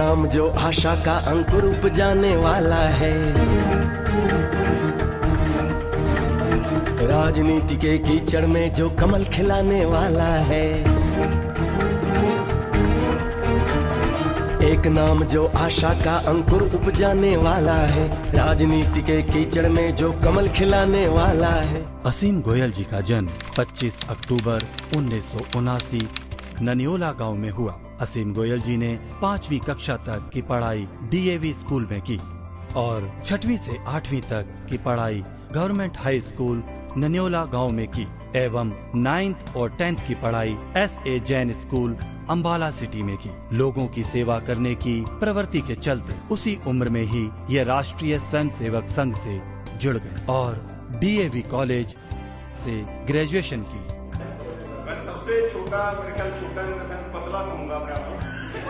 नाम जो आशा का अंकुर उपजाने वाला है, राजनीति के कीचड़ में जो कमल खिलाने वाला है। एक नाम जो आशा का अंकुर उपजाने वाला है, राजनीति के कीचड़ में जो कमल खिलाने वाला है। असीम गोयल जी का जन्म 25 अक्टूबर 1979 ननियोला गांव में हुआ। असीम गोयल जी ने 5वीं कक्षा तक की पढ़ाई DAV स्कूल में की और 6वीं से 8वीं तक की पढ़ाई गवर्नमेंट हाई स्कूल ननियोला गांव में की एवं 9th और 10th की पढ़ाई SA Jain school Ambala city में की। लोगों की सेवा करने की प्रवृत्ति के चलते उसी उम्र में ही ये राष्ट्रीय स्वयंसेवक संघ से जुड़ गए और DAV कॉलेज से ग्रेजुएशन की। मैं सबसे छोटा, मेरे ख्याल छोटा इन द सेंस पतला कहूंगा अपने आप को।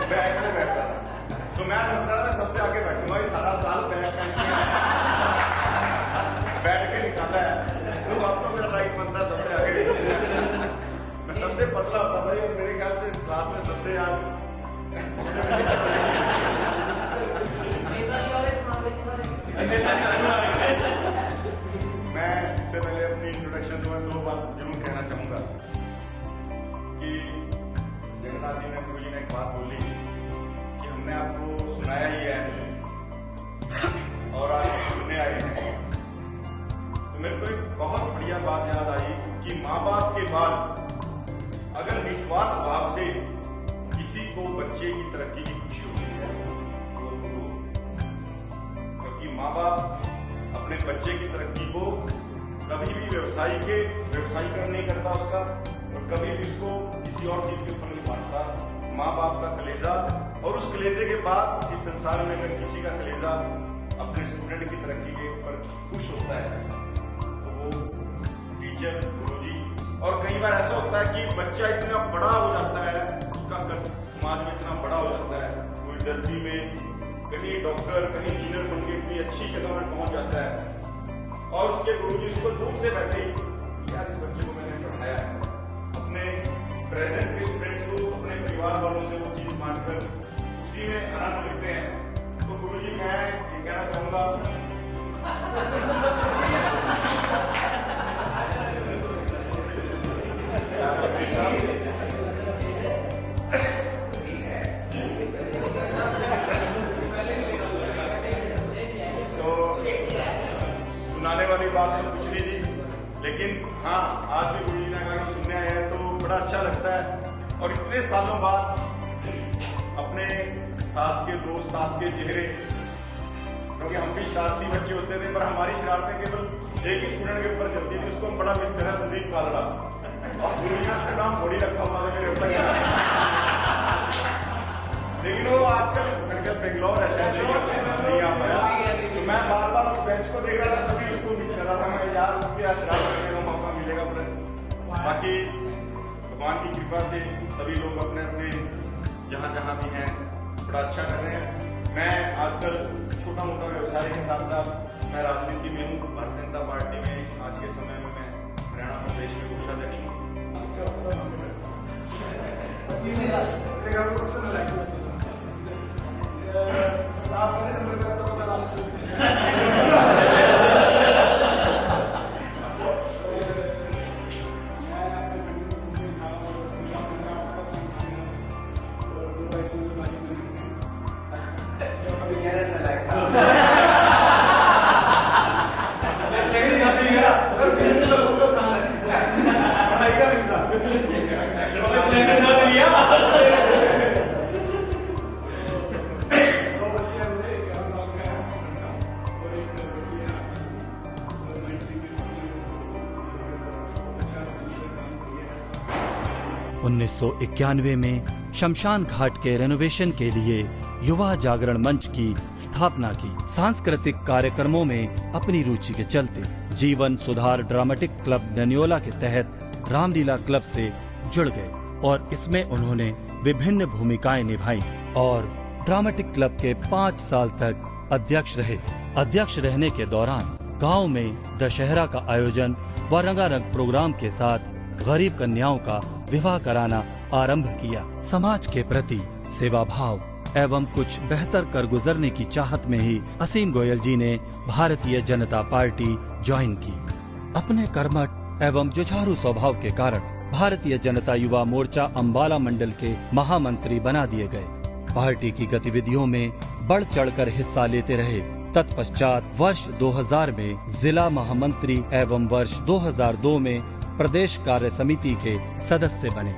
बैग में बैठता था तो मैं समझता मैं सबसे आगे बैठूंगा। ये सारा साल बैग बैठ के निकाला है तो अब तो मेरा राइट बनता सबसे आगे। मैं सबसे पतला होता था और मेरे ख्याल से क्लास में सबसे आज मैं इससे पहले अपनी इंट्रोडक्शन में 2 बात जरूर कहना चाहूंगा कि जगन्नाथ जी ने, गुरु जी ने एक बात बोली कि हमने आपको सुनाया ही है और आज सुनने आए हैं। तो मेरे को एक बहुत बढ़िया बात याद आई कि माँ बाप के बाद अगर निस्वार्थ भाव से किसी को बच्चे की तरक्की की खुशी होती है तो गुरु, क्योंकि माँ बाप अपने बच्चे की तरक्की को कभी भी व्यवसायीकरण नहीं करता उसका, और कभी भी उसको किसी और चीज के ऊपर नहीं बांटता। माँ बाप का कलेजा, और उस कलेजे के बाद इस संसार में अगर किसी का कलेजा अपने स्टूडेंट की तरक्की के ऊपर खुश होता है तो वो टीचर, गुरुजी। और कई बार ऐसा होता है कि बच्चा इतना बड़ा हो जाता है, उसका समाज में इतना बड़ा हो जाता है, वो इंडस्ट्री में कहीं डॉक्टर, कहीं इंजीनियर बन के इतनी अच्छी जगह में पहुंच जाता है और उसके गुरुजी उसको दूर से बैठे, यार इस बच्चे को मैंने पढ़ाया है, अपने प्रेजेंट के स्टूडेंट्स को, अपने परिवार वालों से वो चीज मानकर उसी में आनंद लेते हैं। तो गुरुजी मैं ये कहना चाहूंगा सुनाने वाली बात तो कुछ नहीं थी, लेकिन हाँ आज भी गुरु जी ने कहा कि सुनने आए हैं तो बड़ा अच्छा लगता है। और इतने सालों बाद अपने साथ के दोस्त, साथ के चेहरे, क्योंकि हम भी शरारती बच्चे होते थे पर हमारी शरारतें केवल एक ही स्टूडेंट के ऊपर चलती थी, उसको हम बड़ा मिस करा, संदीप कालड़ा, और गुरु जी ने उसका नाम थोड़ी रखा हुआ था मेरे ऊपर। लेकिन वो आजकल बेंगलोर है, शायद नहीं आ पाया। तो मैं बार बार उस बेंच को देख रहा था, तभी उसको मिस कर रहा था मैं, यार उसके आज शरारत करने का मौका मिलेगा। बाकी भगवान की कृपा से सभी लोग अपने अपने जहाँ जहाँ भी हैं बड़ा अच्छा कर रहे हैं। मैं आजकल छोटा मोटा व्यवसाय के साथ साथ मैं राजनीति में हूँ। भारतीय जनता पार्टी में आज के समय में मैं हरियाणा प्रदेश में कोषाध्यक्ष हूँ। उन्नीस 1991 में शमशान घाट के रेनोवेशन के लिए युवा जागरण मंच की स्थापना की। सांस्कृतिक कार्यक्रमों में अपनी रुचि के चलते जीवन सुधार ड्रामेटिक क्लब ननियोला के तहत रामलीला क्लब से जुड़ गए और इसमें उन्होंने विभिन्न भूमिकाएं निभाई और ड्रामेटिक क्लब के 5 साल तक अध्यक्ष रहे। अध्यक्ष रहने के दौरान गांव में दशहरा का आयोजन व रंगारंग प्रोग्राम के साथ गरीब कन्याओं का विवाह कराना आरंभ किया। समाज के प्रति सेवा भाव एवं कुछ बेहतर कर गुजरने की चाहत में ही असीम गोयल जी ने भारतीय जनता पार्टी ज्वाइन की। अपने कर्मठ एवं जुझारू स्वभाव के कारण भारतीय जनता युवा मोर्चा अंबाला मंडल के महामंत्री बना दिए गए। पार्टी की गतिविधियों में बढ़ चढ़कर हिस्सा लेते रहे। तत्पश्चात वर्ष 2000 में जिला महामंत्री एवं वर्ष 2002 में प्रदेश कार्य समिति के सदस्य बने।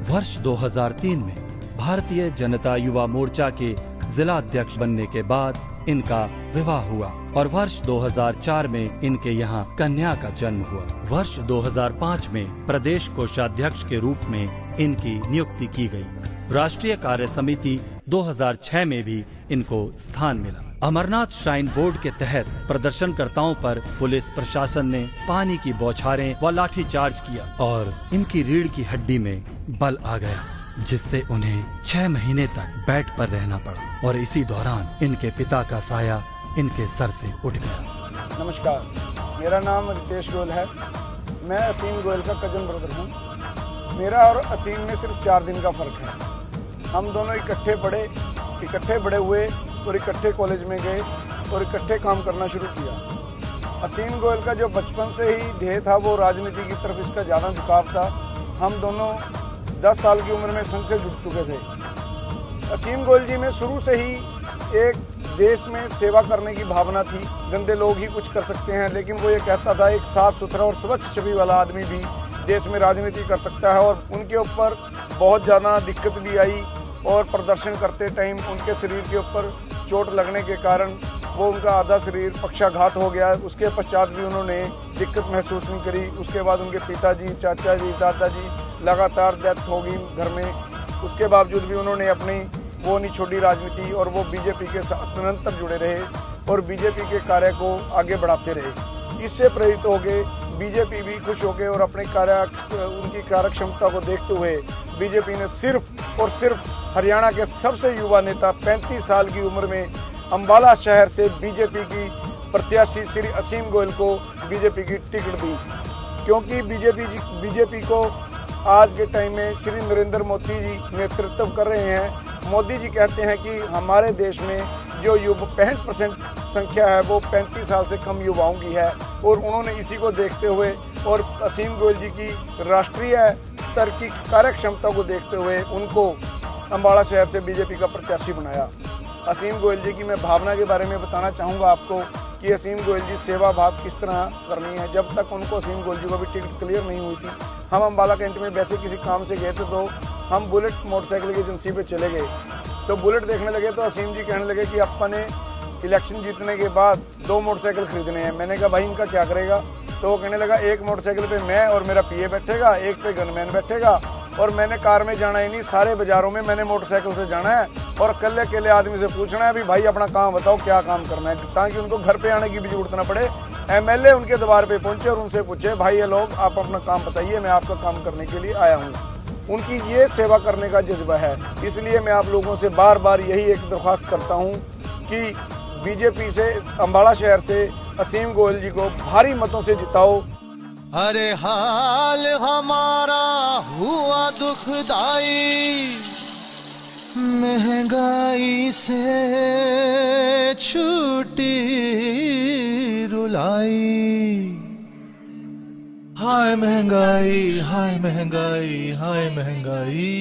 वर्ष 2003 में भारतीय जनता युवा मोर्चा के जिला अध्यक्ष बनने के बाद इनका विवाह हुआ और वर्ष 2004 में इनके यहाँ कन्या का जन्म हुआ। वर्ष 2005 में प्रदेश कोषाध्यक्ष के रूप में इनकी नियुक्ति की गई। राष्ट्रीय कार्य समिति 2006 में भी इनको स्थान मिला। अमरनाथ श्राइन बोर्ड के तहत प्रदर्शनकर्ताओं पर पुलिस प्रशासन ने पानी की बौछारें व लाठीचार्ज किया और इनकी रीढ़ की हड्डी में बल आ गया, जिससे उन्हें 6 महीने तक बेड पर रहना पड़ा और इसी दौरान इनके पिता का साया इनके सर से उठ गया। नमस्कार, मेरा नाम रितेश गोयल है। मैं असीम गोयल का कजन ब्रदर हूँ। मेरा और असीम में सिर्फ 4 दिन का फर्क है। हम दोनों इकट्ठे पढ़े, इकट्ठे बड़े हुए और इकट्ठे कॉलेज में गए और इकट्ठे काम करना शुरू किया। असीम गोयल का जो बचपन से ही ध्येय था वो राजनीति की तरफ इसका ज़्यादा झुकाव था। हम दोनों 10 साल की उम्र में संघ से जुड़ चुके थे। असीम गोयल जी में शुरू से ही एक देश में सेवा करने की भावना थी। गंदे लोग ही कुछ कर सकते हैं, लेकिन वो ये कहता था एक साफ सुथरा और स्वच्छ छवि वाला आदमी भी देश में राजनीति कर सकता है। और उनके ऊपर बहुत ज़्यादा दिक्कत भी आई और प्रदर्शन करते टाइम उनके शरीर के ऊपर चोट लगने के कारण वो उनका आधा शरीर पक्षाघात हो गया। उसके पश्चात भी उन्होंने दिक्कत महसूस नहीं करी। उसके बाद उनके पिताजी, चाचा जी, दादाजी लगातार डेथ हो गई घर में। उसके बावजूद भी उन्होंने अपनी वो नहीं छोड़ी राजनीति और वो बीजेपी के साथ निरंतर जुड़े रहे और बीजेपी के कार्य को आगे बढ़ाते रहे। इससे प्रेरित हो गए बीजेपी भी खुश हो गए और अपने उनकी कार्य क्षमता को देखते हुए बीजेपी ने सिर्फ और सिर्फ हरियाणा के सबसे युवा नेता 35 साल की उम्र में अंबाला शहर से बीजेपी की प्रत्याशी श्री असीम गोयल को बीजेपी की टिकट दी। क्योंकि बीजेपी को आज के टाइम में श्री नरेंद्र मोदी जी नेतृत्व कर रहे हैं। मोदी जी कहते हैं कि हमारे देश में जो 65% संख्या है वो 35 साल से कम युवाओं की है और उन्होंने इसी को देखते हुए और असीम गोयल जी की राष्ट्रीय स्तर की कार्य क्षमता को देखते हुए उनको अंबाला शहर से बीजेपी का प्रत्याशी बनाया। असीम गोयल जी की मैं भावना के बारे में बताना चाहूँगा आपको कि असीम गोयल जी सेवा भाव किस तरह करनी है। जब तक उनको असीम गोयल जी को भी टिकट क्लियर नहीं हुई थी, हम अंबाला कैंट में वैसे किसी काम से गए थे तो हम बुलेट मोटरसाइकिल की एजेंसी पे चले गए। तो बुलेट देखने लगे तो असीम जी कहने लगे कि अपन ने इलेक्शन जीतने के बाद 2 मोटरसाइकिल खरीदने हैं। मैंने कहा भाई इनका क्या करेगा? तो वो कहने लगा एक मोटरसाइकिल पे मैं और मेरा पीए बैठेगा, एक पे गनमैन बैठेगा और मैंने कार में जाना ही नहीं, सारे बाजारों में मैंने मोटरसाइकिल से जाना है और अकेले अकेले आदमी से पूछना है भी भाई अपना काम बताओ क्या काम करना है, ताकि उनको घर पे आने की भी जरूरत ना पड़े। एमएलए उनके द्वार पे पहुंचे और उनसे पूछे भाई ये लोग आप अपना काम बताइए, मैं आपका काम करने के लिए आया हूँ। उनकी ये सेवा करने का जज्बा है। इसलिए मैं आप लोगों से बार बार यही एक दरख्वास्त करता हूँ कि बीजेपी से अंबाला शहर से असीम गोयल जी को भारी मतों से जिताओ। अरे हाल हमारा हुआ दुखदाई, महंगाई से छूटी रुलाई। हाय महंगाई, हाय महंगाई, हाय महंगाई।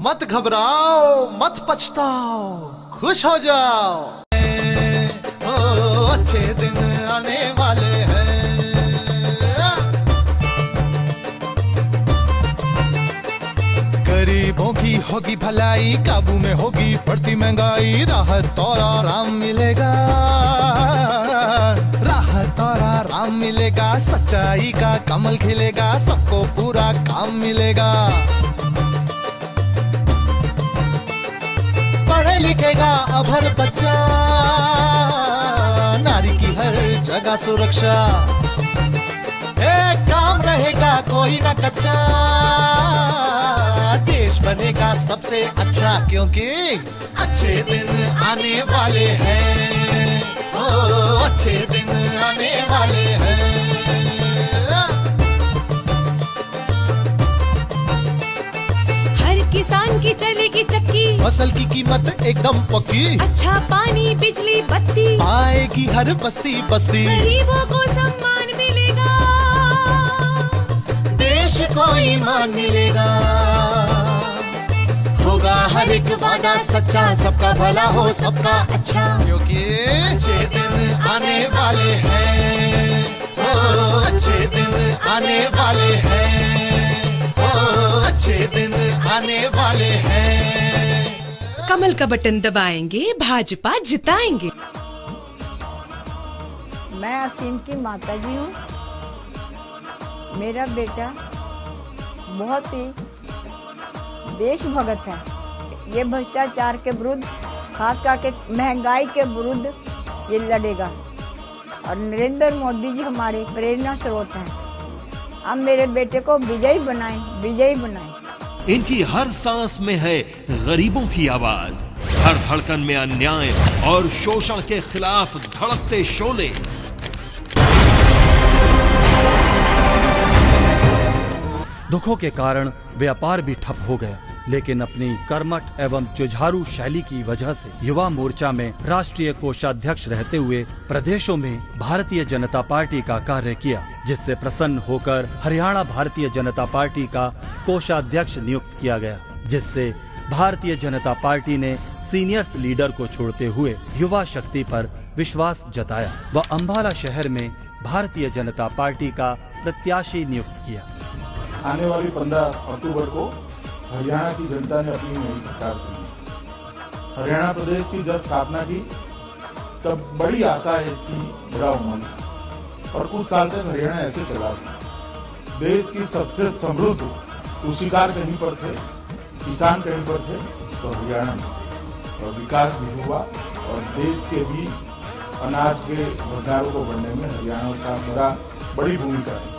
मत घबराओ, मत पछताओ, खुश हो जाओ। ओ अच्छे दिन आने वाले हैं। गरीबों की होगी भलाई, काबू में होगी बढ़ती महंगाई। राहत और आराम मिलेगा, राहत और आराम मिलेगा। सच्चाई का कमल खिलेगा, सबको पूरा काम मिलेगा। पढ़े लिखेगा अभर बच्चा, नारी की हर जगह सुरक्षा। एक काम रहेगा कोई ना कच्चा, देश बनेगा सबसे अच्छा। क्योंकि अच्छे दिन आने वाले हैं, ओ अच्छे दिन आने वाले हैं। हर किसान की चलेगी चक्की, फसल की कीमत एकदम पक्की, अच्छा पानी बिजली बत्ती, पाएगी हर बस्ती बस्ती, गरीबों को सम्मान मिलेगा, देश को ईमान मिलेगा, होगा हर एक वादा सच्चा, सबका भला हो सबका अच्छा, क्योंकि अच्छे दिन आने वाले हैं, ओ अच्छे दिन आने वाले हैं, ओ अच्छे दिन आने वाले हैं। कमल का बटन दबाएंगे, भाजपा जिताएंगे। मैं असीम की माता जी हूँ। मेरा बेटा बहुत ही देशभक्त है। ये भ्रष्टाचार के विरुद्ध, खास करके महंगाई के विरुद्ध ये लड़ेगा और नरेंद्र मोदी जी हमारे प्रेरणा स्रोत हैं। हम मेरे बेटे को विजयी बनाएं, विजयी बनाएं। इनकी हर सांस में है गरीबों की आवाज, हर धड़कन में अन्याय और शोषण के खिलाफ धड़कते शोले। दुखों के कारण व्यापार भी ठप हो गया, लेकिन अपनी कर्मठ एवं जुझारू शैली की वजह से युवा मोर्चा में राष्ट्रीय कोषाध्यक्ष रहते हुए प्रदेशों में भारतीय जनता पार्टी का कार्य किया, जिससे प्रसन्न होकर हरियाणा भारतीय जनता पार्टी का कोषाध्यक्ष नियुक्त किया गया, जिससे भारतीय जनता पार्टी ने सीनियर्स लीडर को छोड़ते हुए युवा शक्ति पर विश्वास जताया व अम्बाला शहर में भारतीय जनता पार्टी का प्रत्याशी नियुक्त किया। आने वाली 15 अक्टूबर को हरियाणा की जनता ने अपनी नई सरकार दी। हरियाणा प्रदेश की जब स्थापना की तब बड़ी आशाएं थी, बड़ा उमंग था और कुछ साल तक हरियाणा ऐसे चला गया। देश की सबसे समृद्ध कृषिकार कहीं पर थे, किसान कहीं पर थे, तो हरियाणा में और विकास भी हुआ और देश के भी अनाज के भंडारों को बढ़ने में हरियाणा का बड़ी भूमिका है।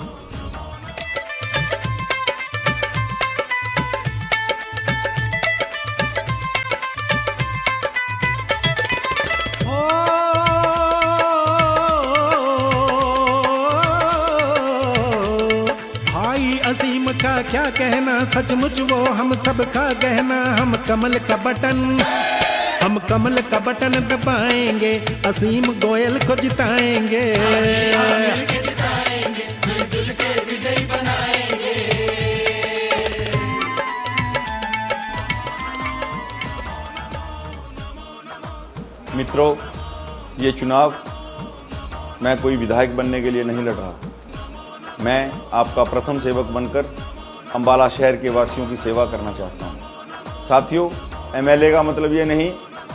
असीम का क्या कहना, सचमुच वो हम सब का गहना। हम कमल का बटन दबाएंगे, असीम गोयल को जिताएंगे। मित्रों, ये चुनाव मैं कोई विधायक बनने के लिए नहीं लड़ रहा। मैं आपका प्रथम सेवक बनकर अम्बाला शहर के वासियों की सेवा करना चाहता हूं। साथियों, एमएलए का मतलब ये नहीं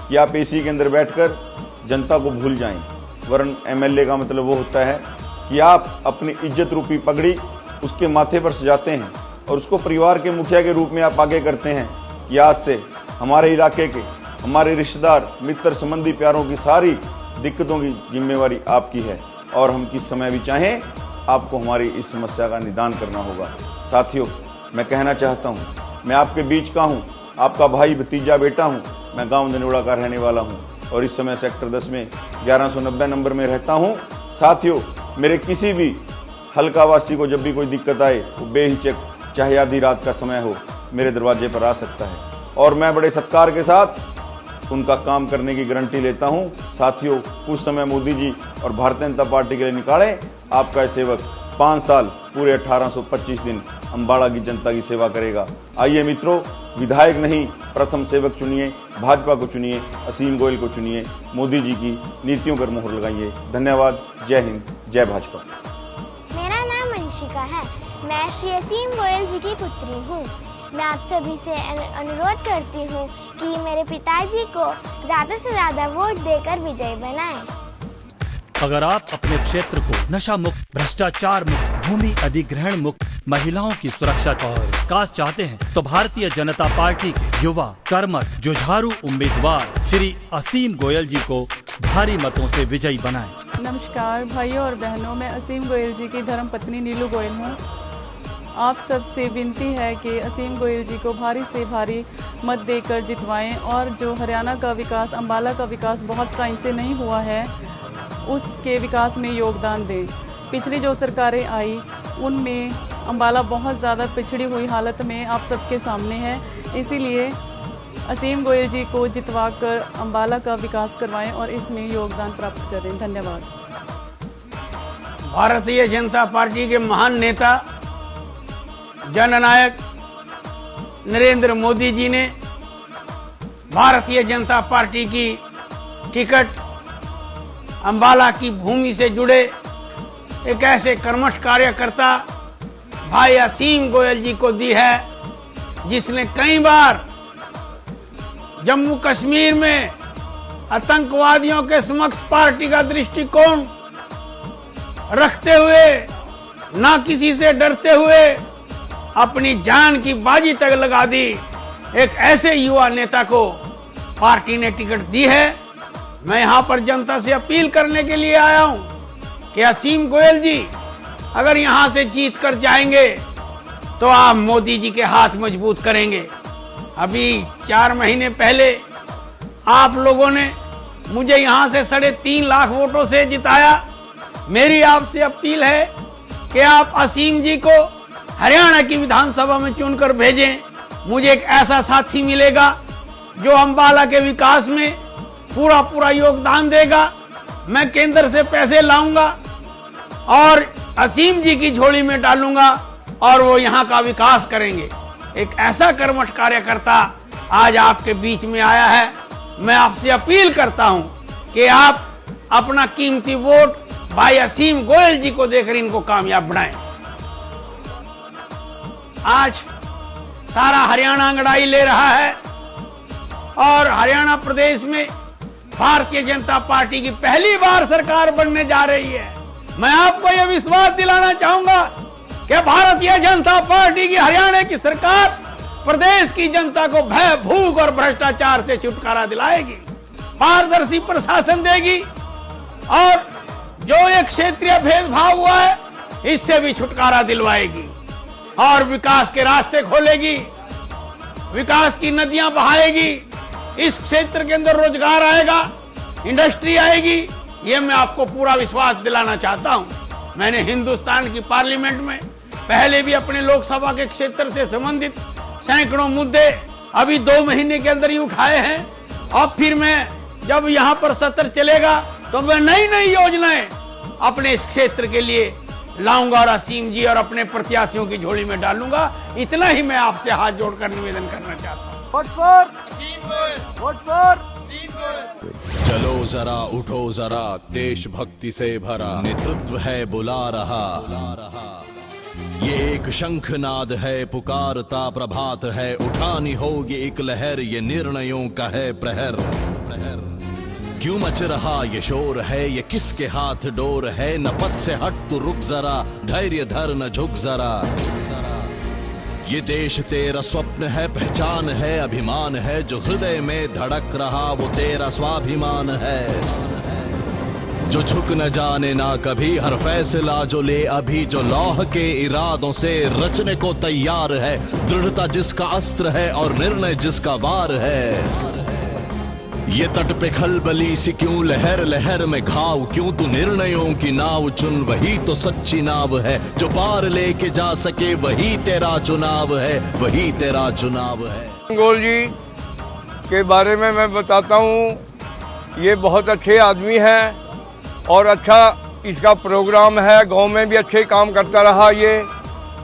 कि आप एसी के अंदर बैठकर जनता को भूल जाएं, वरन एमएलए का मतलब वो होता है कि आप अपनी इज्जत रूपी पगड़ी उसके माथे पर सजाते हैं और उसको परिवार के मुखिया के रूप में आप आगे करते हैं कि आज से हमारे इलाके के, हमारे रिश्तेदार, मित्र, संबंधी, प्यारों की सारी दिक्कतों की जिम्मेवारी आपकी है और हम किस समय भी चाहें आपको हमारी इस समस्या का निदान करना होगा। साथियों, मैं कहना चाहता हूं, मैं आपके बीच का हूं, आपका भाई, भतीजा, बेटा हूं। मैं गांव धनेवड़ा का रहने वाला हूं और इस समय सेक्टर 10 में 1190 नंबर में रहता हूं। साथियों, मेरे किसी भी हल्का वासी को जब भी कोई दिक्कत आए वो बेहिचक, चाहे आधी रात का समय हो, मेरे दरवाजे पर आ सकता है और मैं बड़े सत्कार के साथ उनका काम करने की गारंटी लेता हूं। साथियों, कुछ समय मोदी जी और भारतीय जनता पार्टी के लिए निकाले। आपका सेवक 5 साल पूरे 1825 दिन अम्बाड़ा की जनता की सेवा करेगा। आइए मित्रों, विधायक नहीं, प्रथम सेवक चुनिए, भाजपा को चुनिए, असीम गोयल को चुनिए, मोदी जी की नीतियों पर मोहर लगाइए। धन्यवाद। जय हिंद, जय भाजपा। मेरा नाम अंशिका है। मैं श्री असीम गोयल जी की पुत्री हूँ। मैं आप सभी से अनुरोध करती हूँ कि मेरे पिताजी को ज़्यादा से ज़्यादा वोट देकर विजयी बनाएं। अगर आप अपने क्षेत्र को नशा मुक्त, भ्रष्टाचार मुक्त, भूमि अधिग्रहण मुक्त, महिलाओं की सुरक्षा और विकास चाहते हैं तो भारतीय जनता पार्टी के युवा, कर्मठ, जुझारू उम्मीदवार श्री असीम गोयल जी को भारी मतों से विजयी बनाएं। नमस्कार भाइयों और बहनों, मैं असीम गोयल जी की धर्मपत्नी नीलू गोयल हूँ। आप सबसे विनती है कि असीम गोयल जी को भारी से भारी मत देकर जितवाएं और जो हरियाणा का विकास, अम्बाला का विकास बहुत टाइम से नहीं हुआ है, उसके विकास में योगदान दें। पिछली जो सरकारें आई उनमें अम्बाला बहुत ज़्यादा पिछड़ी हुई हालत में आप सबके सामने है। इसीलिए असीम गोयल जी को जितवाकर अम्बाला का विकास करवाएं और इसमें योगदान प्राप्त करें। धन्यवाद। भारतीय जनता पार्टी के महान नेता जननायक नरेंद्र मोदी जी ने भारतीय जनता पार्टी की टिकट अम्बाला की भूमि से जुड़े एक ऐसे कर्मठ कार्यकर्ता भाई असीम गोयल जी को दी है, जिसने कई बार जम्मू कश्मीर में आतंकवादियों के समक्ष पार्टी का दृष्टिकोण रखते हुए, ना किसी से डरते हुए अपनी जान की बाजी तक लगा दी। एक ऐसे युवा नेता को पार्टी ने टिकट दी है। मैं यहां पर जनता से अपील करने के लिए आया हूं कि असीम गोयल जी अगर यहां से जीत कर जाएंगे तो आप मोदी जी के हाथ मजबूत करेंगे। अभी 4 महीने पहले आप लोगों ने मुझे यहां से 3.5 लाख वोटों से जिताया। मेरी आपसे अपील है कि आप असीम जी को हरियाणा की विधानसभा में चुनकर भेजें। मुझे एक ऐसा साथी मिलेगा जो अम्बाला के विकास में पूरा योगदान देगा। मैं केंद्र से पैसे लाऊंगा और असीम जी की झोली में डालूंगा और वो यहाँ का विकास करेंगे। एक ऐसा कर्मठ कार्यकर्ता आज आपके बीच में आया है। मैं आपसे अपील करता हूं कि आप अपना कीमती वोट भाई असीम गोयल जी को देकर इनको कामयाब बनाएं। आज सारा हरियाणा अंगड़ाई ले रहा है और हरियाणा प्रदेश में भारतीय जनता पार्टी की पहली बार सरकार बनने जा रही है। मैं आपको यह विश्वास दिलाना चाहूंगा कि भारतीय जनता पार्टी की हरियाणा की सरकार प्रदेश की जनता को भय, भूख और भ्रष्टाचार से छुटकारा दिलाएगी, पारदर्शी प्रशासन देगी और जो एक क्षेत्रीय भेदभाव हुआ है इससे भी छुटकारा दिलवाएगी और विकास के रास्ते खोलेगी, विकास की नदियां बहाएगी। इस क्षेत्र के अंदर रोजगार आएगा, इंडस्ट्री आएगी, ये मैं आपको पूरा विश्वास दिलाना चाहता हूं। मैंने हिंदुस्तान की पार्लियामेंट में पहले भी अपने लोकसभा के क्षेत्र से संबंधित सैकड़ों मुद्दे अभी 2 महीने के अंदर ही उठाए हैं और फिर मैं जब यहाँ पर सत्र चलेगा तो मैं नई योजनाएं अपने इस क्षेत्र के लिए लाऊंगा और असीम जी और अपने प्रत्याशियों की झोली में डालूंगा। इतना ही मैं आपसे हाथ जोड़कर निवेदन करना चाहता हूँ। चलो जरा, उठो जरा, देशभक्ति से भरा नेतृत्व है बुला रहा। ये एक शंखनाद है, पुकारता प्रभात है, उठानी होगी एक लहर, ये निर्णयों का है प्रहर। क्यों मच रहा ये शोर है, ये किसके हाथ डोर है, न पद से हट तू रुक जरा, धैर्य धर न झुक जरा। ये देश तेरा स्वप्न है, पहचान है, अभिमान है, जो हृदय में धड़क रहा वो तेरा स्वाभिमान है। जो झुक न जाने ना कभी, हर फैसला जो ले अभी, जो लौह के इरादों से रचने को तैयार है, दृढ़ता जिसका अस्त्र है और निर्णय जिसका वार है। ये तट पे खलबली सी क्यों, लहर लहर में घाव क्यों, तू निर्णयों की नाव चुन, वही तो सच्ची नाव है, जो पार लेके जा सके वही तेरा चुनाव है, वही तेरा चुनाव है। गोयल जी के बारे में मैं बताता हूँ, ये बहुत अच्छे आदमी हैं और अच्छा इसका प्रोग्राम है, गांव में भी अच्छे काम करता रहा ये,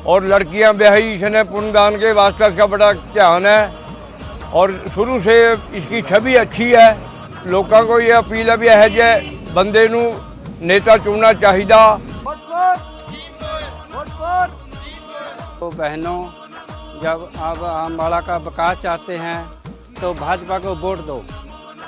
और लड़कियां ब्याही इसने पुण्यदान के वास्ते इसका बड़ा ध्यान है और शुरू से इसकी छवि अच्छी है। लोगों को ये अपील है भी है बंदे नू नेता चुनना चाहिए। तो बहनों, जब आप अम्बाला का विकास चाहते हैं तो भाजपा को वोट दो।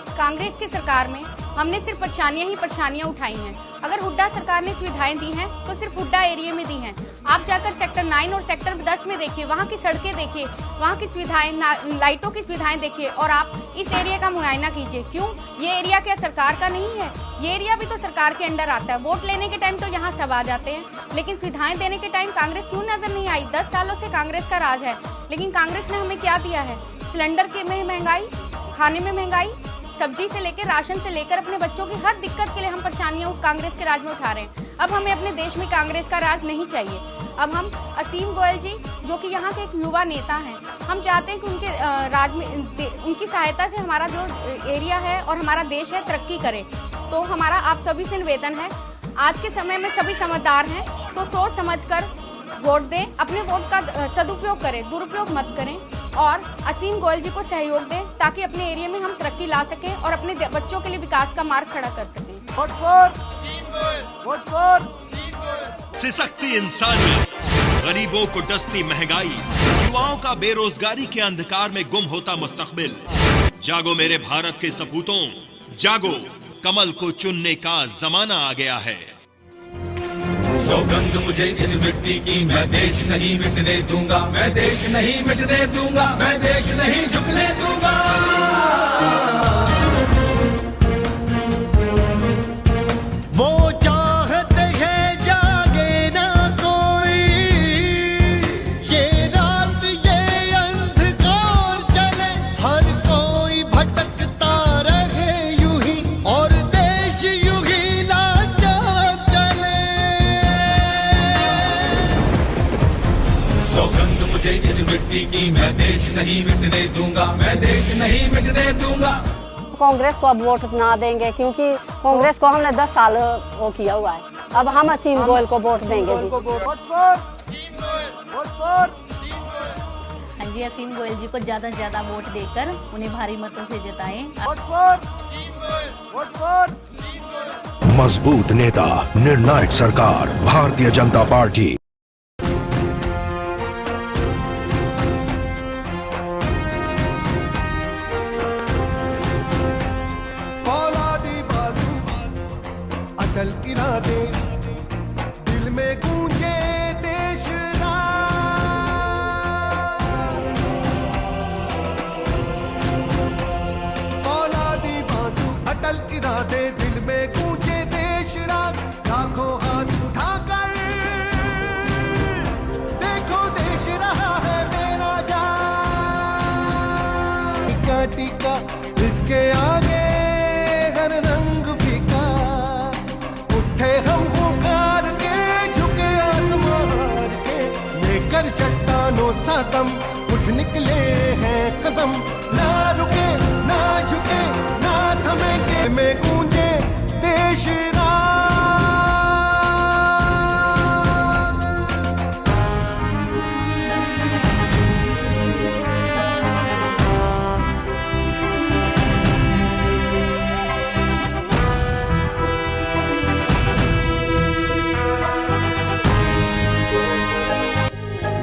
कांग्रेस की सरकार में हमने सिर्फ परेशानियां उठाई हैं। अगर हुड्डा सरकार ने सुविधाएं दी हैं तो सिर्फ हुड्डा एरिया में दी हैं। आप जाकर सेक्टर 9 और सेक्टर 10 में देखिए, वहाँ की सड़कें देखिए, वहाँ की सुविधाएं, लाइटों की सुविधाएं देखिए और आप इस एरिया का मुआयना कीजिए। क्यों? ये एरिया क्या सरकार का नहीं है? ये एरिया भी तो सरकार के अंडर आता है। वोट लेने के टाइम तो यहाँ सब आ जाते हैं, लेकिन सुविधाएं देने के टाइम कांग्रेस क्यों नजर नहीं आई? 10 सालों से कांग्रेस का राज है, लेकिन कांग्रेस ने हमें क्या दिया है? सिलेंडर में महंगाई, खाने में महंगाई, सब्जी से लेकर राशन से लेकर अपने बच्चों की हर दिक्कत के लिए हम परेशानियां कांग्रेस के राज में उठा रहे हैं। अब हमें अपने देश में कांग्रेस का राज नहीं चाहिए। अब हम असीम गोयल जी जो कि यहाँ के एक युवा नेता हैं, हम चाहते हैं कि उनके राज में उनकी सहायता से हमारा जो एरिया है और हमारा देश है तरक्की करे। तो हमारा आप सभी से निवेदन है, आज के समय में सभी समझदार हैं तो सोच समझकर वोट दें, अपने वोट का सदुपयोग करें, दुरुपयोग मत करें और असीम गोयल जी को सहयोग दें ताकि अपने एरिया में हम तरक्की ला सकें और अपने बच्चों के लिए विकास का मार्ग खड़ा कर सकें। वोट फॉर सिसकती इंसानियत, गरीबों को डसती महंगाई, युवाओं का बेरोजगारी के अंधकार में गुम होता मुस्तकबिल। जागो मेरे भारत के सपूतों, जागो, कमल को चुनने का जमाना आ गया है। सौगंध मुझे इस मिट्टी की, मैं देश नहीं मिटने दूंगा, मैं देश नहीं मिटने दूंगा, मैं देश नहीं झुकने दूंगा। वो चाहते हैं जागे ना कोई, ये रात ये अंधकार चले, हर कोई भटकता रहे यूं ही और देश यूं ही लाचार चले। सौगंध मुझे इस मिट्टी की, मैं देश नहीं मिटने दूंगा, मैं देश नहीं मिटने दूंगा। कांग्रेस को अब वोट ना देंगे क्योंकि कांग्रेस को हमने 10 साल वो किया हुआ है। अब हम असीम गोयल को वोट देंगे जी। हाँ जी, असीम गोयल जी को ज्यादा से ज्यादा वोट देकर उन्हें भारी मतों से जिताएं। मजबूत नेता, निर्णायक सरकार, भारतीय जनता पार्टी। अटल इरादे, दिल में गूंजे देश औलादी बाजू, अटल इरादे, दिल में गूंजे देश राग, लाखों हाथ उठाकर देखो देश रहा है मेरा जान। टीका टीका इसके आगे हर रंग फीका, उठे हम पुकार के, झुके आसमान के, लेकर चट्टानों सा दम, उठ निकले हैं कदम, ना रुके ना झुके ना थमेंगे, में गूंजे देश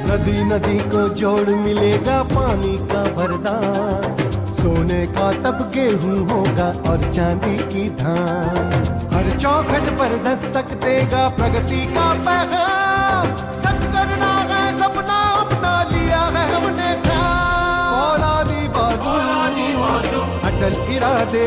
नदी नदी को जोड़ मिलेगा पानी का वरदान, सोने का तब गेहूं होगा और चांदी की धान, हर चौखट पर दस्तक देगा प्रगति का पैगाम, सच करना है सपना अपना लिया है हमने ख्याल। औलादी बाजू, अटल इरादे,